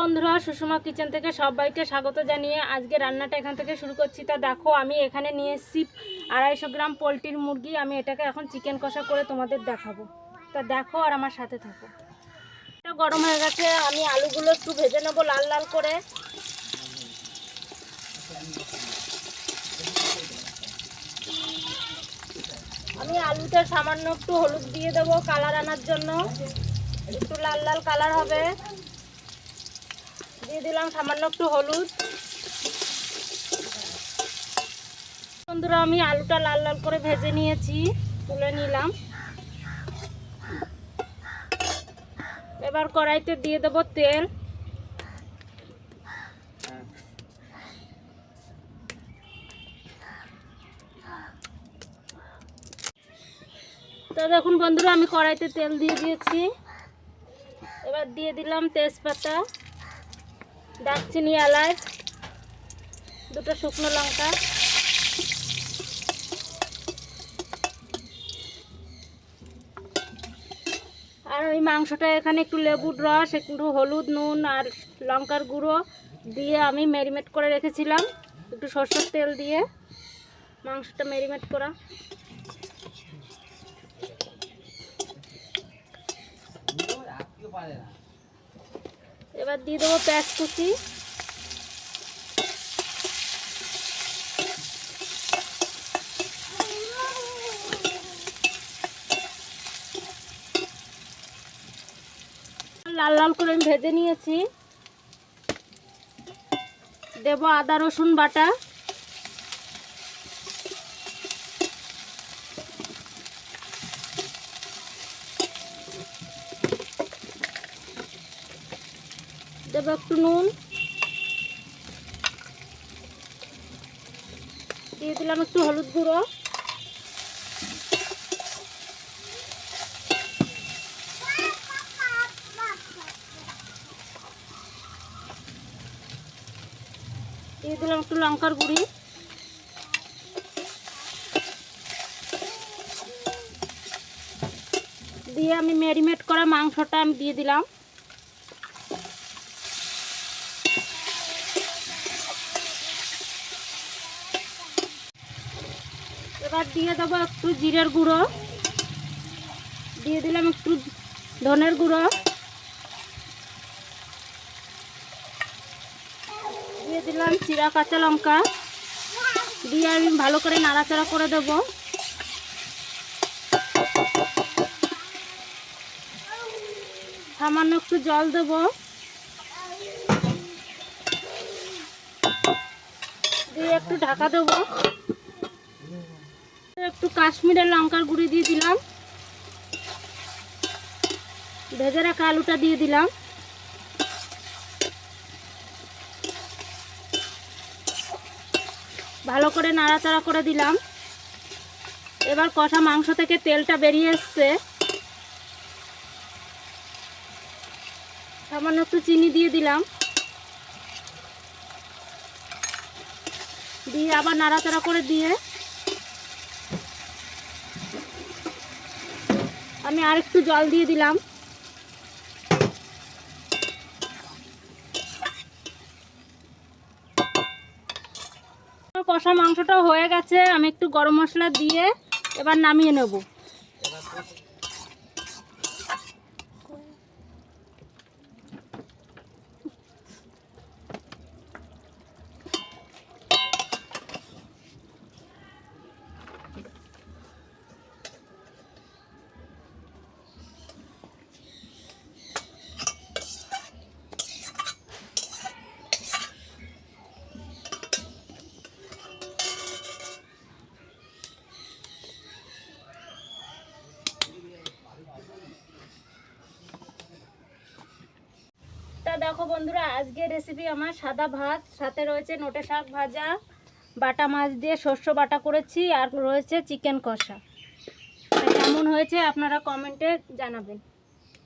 বন্ধুরা, সুষমা কিচেন থেকে সবাইকে স্বাগত জানিয়ে আজকে রান্নাটা এখান থেকে শুরু করছি। তা দেখো, আমি এখানে নিয়ে এসেছি 250 গ্রাম পোলট্রির মুরগি। আমি এটাকে এখন চিকেন কষা করে তোমাদের দেখাবো। তা দেখো আর আমার সাথে থাকো। এটা গরম হয়ে গেছে, আমি আলুগুলো একটু ভেজে নেবো লাল লাল করে। আমি আলুতে সামান্য একটু হলুদ দিয়ে দেবো কালার আনার জন্য, একটু লাল লাল কালার হবে। দিয়ে দিলাম সামান্য একটু হলুদ। বন্ধুরা, আমি আলুটা লাল লাল করে ভেজে নিয়েছি, তুলে নিলাম। এবার কড়াইতে দিয়ে দেবো তেল। তো দেখুন বন্ধুরা, আমি কড়াইতে তেল দিয়ে দিয়েছি। এবার দিয়ে দিলাম তেজপাতা, দারচিনি, এলাচ, দুটো শুকনো লঙ্কা। আর ওই মাংসটা এখানে একটু লেবুর রস, একটু হলুদ, নুন আর লঙ্কার গুঁড়ো দিয়ে আমি ম্যারিনেট করে রেখেছিলাম। একটু সরষের তেল দিয়ে মাংসটা ম্যারিনেট করা। এবার দিয়ে দেবো পেঁয়াজ কুচি। লাল লাল করে আমি ভেজে নিয়েছি। দেবো আদা রসুন বাটা, দেবো একটু নুন, দিয়ে দিলাম একটু হলুদ গুঁড়ো, দিয়ে দিলাম একটু লঙ্কার গুঁড়ি। দিয়ে আমি ম্যারিনেট করা মাংসটা আমি দিয়ে দিলাম। এবার দিয়ে দেবো একটু জিরের গুঁড়ো, দিয়ে দিলাম একটু ধনের গুঁড়ো, দিয়ে দিলাম চিরা কাঁচা লঙ্কা, দিয়ে আমি ভালো করে নাড়াচাড়া করে দেবো। সামান্য একটু জল দেবো, দিয়ে একটু ঢাকা দেবো। একটু কাশ্মীরের লঙ্কার গুঁড়ি দিয়ে দিলাম, ভেজে রাখা আলুটা দিয়ে দিলাম। ভালো করে নাড়াচাড়া করে দিলাম। এবার কষা মাংস থেকে তেলটা বেরিয়ে এসছে। সামান্য একটু চিনি দিয়ে দিলাম, দিয়ে আবার নাড়াচাড়া করে দিয়ে আমি আর একটু জল দিয়ে দিলাম। কষা মাংসটা হয়ে গেছে, আমি একটু গরম মশলা দিয়ে এবার নামিয়ে নেব। দেখো বন্ধুরা, আজকে রেসিপি আমার সাদা ভাত, সাথে রয়েছে নোটে শাক ভাজা, বাটা মাছ দিয়ে শস্য বাটা করেছি, আর রয়েছে চিকেন কষা। কেমন হয়েছে আপনারা কমেন্টে জানাবেন।